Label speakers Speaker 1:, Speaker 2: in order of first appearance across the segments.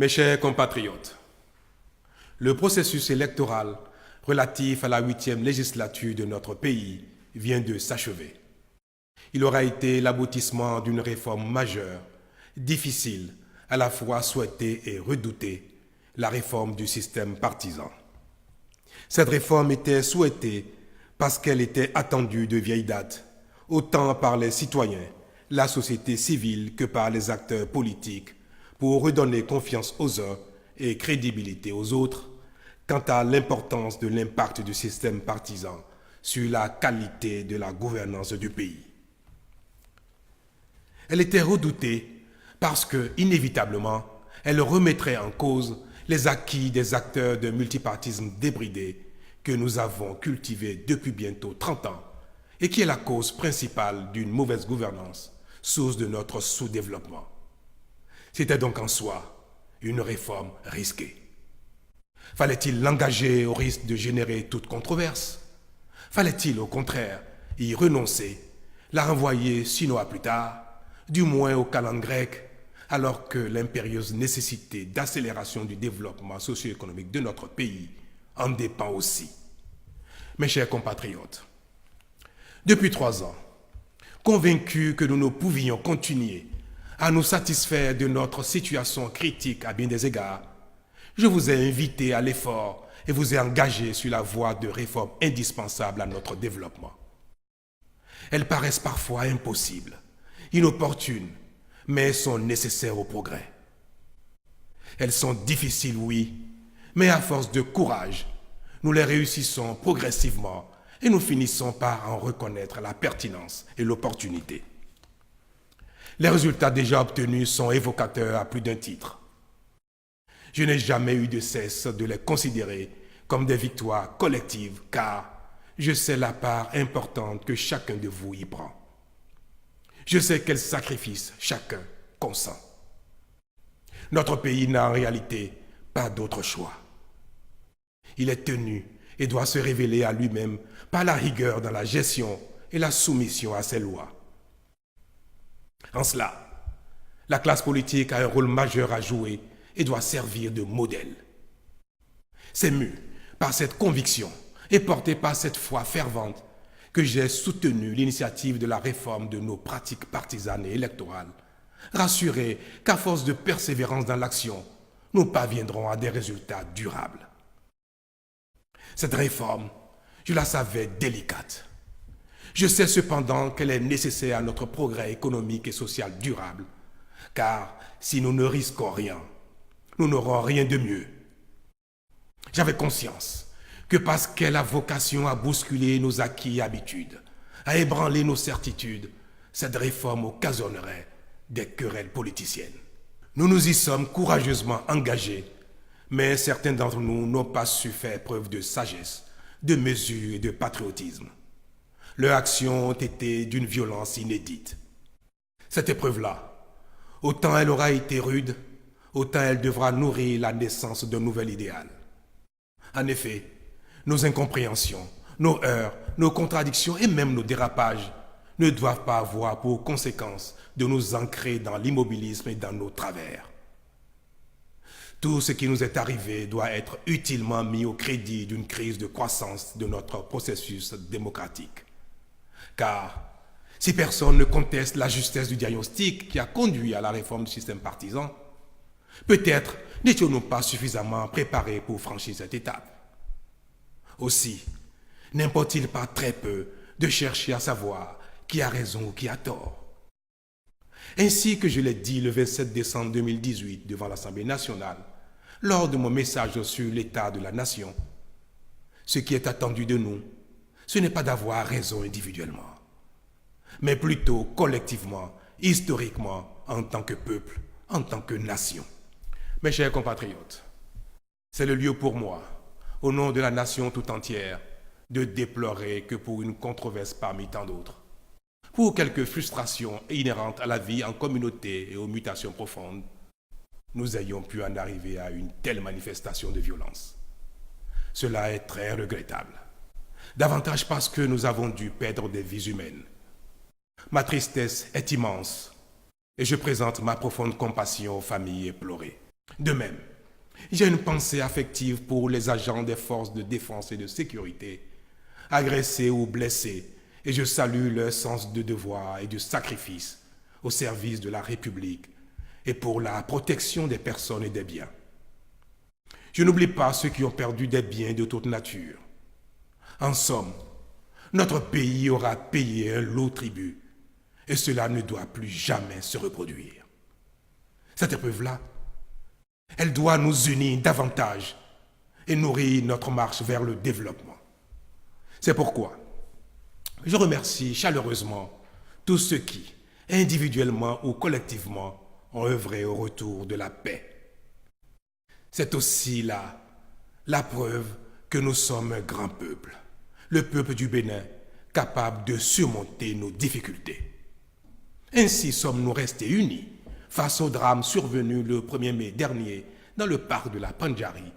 Speaker 1: Mes chers compatriotes, le processus électoral relatif à la 8e législature de notre pays vient de s'achever. Il aura été l'aboutissement d'une réforme majeure, difficile, à la fois souhaitée et redoutée, la réforme du système partisan. Cette réforme était souhaitée parce qu'elle était attendue de vieille date, autant par les citoyens, la société civile que par les acteurs politiques, pour redonner confiance aux uns et crédibilité aux autres quant à l'importance de l'impact du système partisan sur la qualité de la gouvernance du pays. Elle était redoutée parce que, inévitablement, elle remettrait en cause les acquis des acteurs de multipartisme débridé que nous avons cultivés depuis bientôt 30 ans et qui est la cause principale d'une mauvaise gouvernance, source de notre sous-développement. C'était donc en soi une réforme risquée. Fallait-il l'engager au risque de générer toute controverse? Fallait-il au contraire y renoncer, la renvoyer sinon à plus tard, du moins aux calendes grecques, alors que l'impérieuse nécessité d'accélération du développement socio-économique de notre pays en dépend aussi? Mes chers compatriotes, depuis 3 ans, convaincus que nous ne pouvions continuer à nous satisfaire de notre situation critique à bien des égards, je vous ai invité à l'effort et vous ai engagé sur la voie de réformes indispensables à notre développement. Elles paraissent parfois impossibles, inopportunes, mais sont nécessaires au progrès. Elles sont difficiles, oui, mais à force de courage, nous les réussissons progressivement et nous finissons par en reconnaître la pertinence et l'opportunité. Les résultats déjà obtenus sont évocateurs à plus d'un titre. Je n'ai jamais eu de cesse de les considérer comme des victoires collectives car je sais la part importante que chacun de vous y prend. Je sais quels sacrifices chacun consent. Notre pays n'a en réalité pas d'autre choix. Il est tenu et doit se révéler à lui-même par la rigueur dans la gestion et la soumission à ses lois. En cela, la classe politique a un rôle majeur à jouer et doit servir de modèle. C'est mu par cette conviction et porté par cette foi fervente que j'ai soutenu l'initiative de la réforme de nos pratiques partisanes et électorales, rassuré qu'à force de persévérance dans l'action, nous parviendrons à des résultats durables. Cette réforme, je la savais délicate. Je sais cependant qu'elle est nécessaire à notre progrès économique et social durable, car si nous ne risquons rien, nous n'aurons rien de mieux. J'avais conscience que parce qu'elle a vocation à bousculer nos acquis et habitudes, à ébranler nos certitudes, cette réforme occasionnerait des querelles politiciennes. Nous nous y sommes courageusement engagés, mais certains d'entre nous n'ont pas su faire preuve de sagesse, de mesure et de patriotisme. Leurs actions ont été d'une violence inédite. Cette épreuve-là, autant elle aura été rude, autant elle devra nourrir la naissance d'un nouvel idéal. En effet, nos incompréhensions, nos heurts, nos contradictions et même nos dérapages ne doivent pas avoir pour conséquence de nous ancrer dans l'immobilisme et dans nos travers. Tout ce qui nous est arrivé doit être utilement mis au crédit d'une crise de croissance de notre processus démocratique. Car si personne ne conteste la justesse du diagnostic qui a conduit à la réforme du système partisan, peut-être n'étions-nous pas suffisamment préparés pour franchir cette étape. Aussi, n'importe-t-il pas très peu de chercher à savoir qui a raison ou qui a tort. Ainsi que je l'ai dit le 27 décembre 2018 devant l'Assemblée nationale, lors de mon message sur l'état de la nation, ce qui est attendu de nous, ce n'est pas d'avoir raison individuellement, mais plutôt collectivement, historiquement, en tant que peuple, en tant que nation. Mes chers compatriotes, c'est le lieu pour moi, au nom de la nation tout entière, de déplorer que pour une controverse parmi tant d'autres, pour quelques frustrations inhérentes à la vie en communauté et aux mutations profondes, nous ayons pu en arriver à une telle manifestation de violence. Cela est très regrettable, davantage parce que nous avons dû perdre des vies humaines. Ma tristesse est immense et je présente ma profonde compassion aux familles éplorées. De même, j'ai une pensée affective pour les agents des forces de défense et de sécurité, agressés ou blessés, et je salue leur sens de devoir et de sacrifice au service de la République et pour la protection des personnes et des biens. Je n'oublie pas ceux qui ont perdu des biens de toute nature. En somme, notre pays aura payé un lourd tribut et cela ne doit plus jamais se reproduire. Cette épreuve-là, elle doit nous unir davantage et nourrir notre marche vers le développement. C'est pourquoi je remercie chaleureusement tous ceux qui, individuellement ou collectivement, ont œuvré au retour de la paix. C'est aussi là la preuve que nous sommes un grand peuple, le peuple du Bénin, capable de surmonter nos difficultés. Ainsi sommes-nous restés unis face au drame survenu le 1er mai dernier dans le parc de la Pandjari,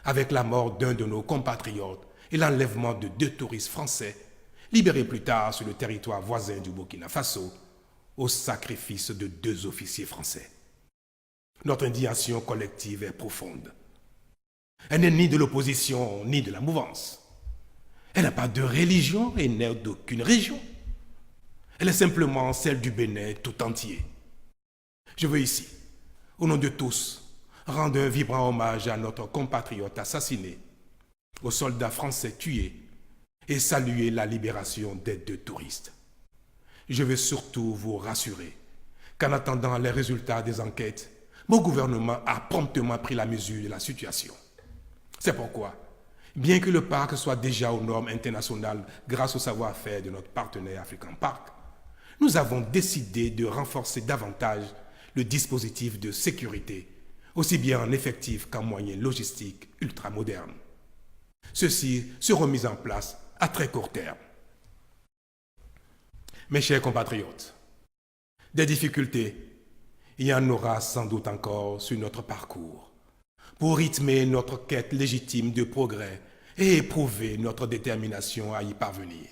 Speaker 1: avec la mort d'un de nos compatriotes et l'enlèvement de 2 touristes français, libérés plus tard sur le territoire voisin du Burkina Faso, au sacrifice de 2 officiers français. Notre indignation collective est profonde. Elle n'est ni de l'opposition ni de la mouvance. Elle n'a pas de religion et n'est d'aucune région. Elle est simplement celle du Bénin tout entier. Je veux ici, au nom de tous, rendre un vibrant hommage à notre compatriote assassiné, aux soldats français tués et saluer la libération des 2 touristes. Je veux surtout vous rassurer qu'en attendant les résultats des enquêtes, mon gouvernement a promptement pris la mesure de la situation. C'est pourquoi, bien que le parc soit déjà aux normes internationales grâce au savoir-faire de notre partenaire African Park, nous avons décidé de renforcer davantage le dispositif de sécurité, aussi bien en effectifs qu'en moyens logistiques ultramodernes. Ceux-ci seront mis en place à très court terme. Mes chers compatriotes, des difficultés, il y en aura sans doute encore sur notre parcours, pour rythmer notre quête légitime de progrès et éprouver notre détermination à y parvenir.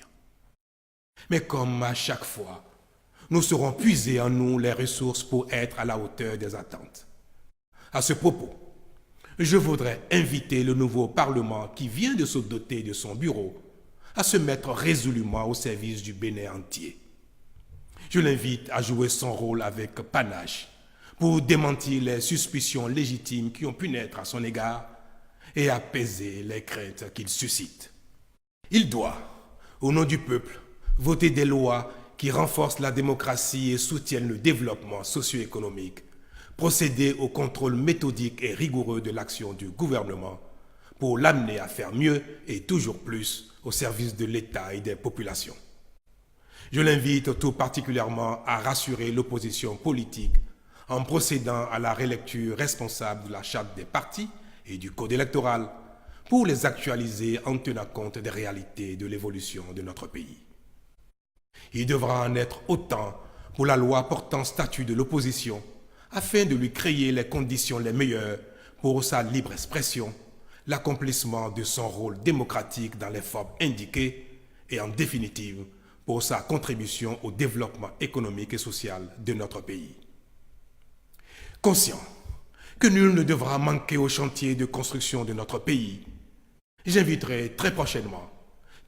Speaker 1: Mais comme à chaque fois, nous saurons puiser en nous les ressources pour être à la hauteur des attentes. À ce propos, je voudrais inviter le nouveau Parlement qui vient de se doter de son bureau à se mettre résolument au service du Bénin entier. Je l'invite à jouer son rôle avec panache pour démentir les suspicions légitimes qui ont pu naître à son égard et apaiser les craintes qu'il suscite. Il doit, au nom du peuple, voter des lois qui renforcent la démocratie et soutiennent le développement socio-économique, procéder au contrôle méthodique et rigoureux de l'action du gouvernement pour l'amener à faire mieux et toujours plus au service de l'État et des populations. Je l'invite tout particulièrement à rassurer l'opposition politique en procédant à la relecture responsable de la charte des partis et du code électoral pour les actualiser en tenant compte des réalités de l'évolution de notre pays. Il devra en être autant pour la loi portant statut de l'opposition afin de lui créer les conditions les meilleures pour sa libre expression, l'accomplissement de son rôle démocratique dans les formes indiquées et en définitive pour sa contribution au développement économique et social de notre pays. Conscient que nul ne devra manquer au chantier de construction de notre pays, j'inviterai très prochainement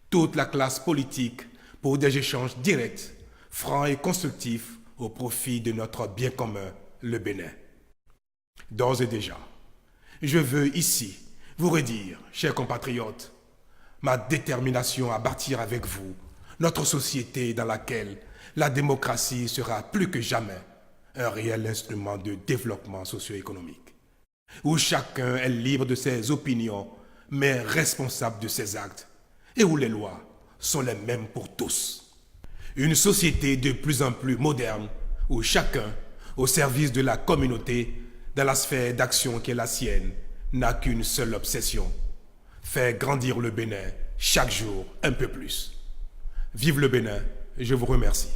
Speaker 1: toute la classe politique pour des échanges directs, francs et constructifs au profit de notre bien commun, le Bénin. D'ores et déjà, je veux ici vous redire, chers compatriotes, ma détermination à bâtir avec vous notre société dans laquelle la démocratie sera plus que jamais un réel instrument de développement socio-économique, où chacun est libre de ses opinions, mais responsable de ses actes, et où les lois sont les mêmes pour tous. Une société de plus en plus moderne, où chacun, au service de la communauté, dans la sphère d'action qui est la sienne, n'a qu'une seule obsession, faire grandir le Bénin chaque jour un peu plus. Vive le Bénin, je vous remercie.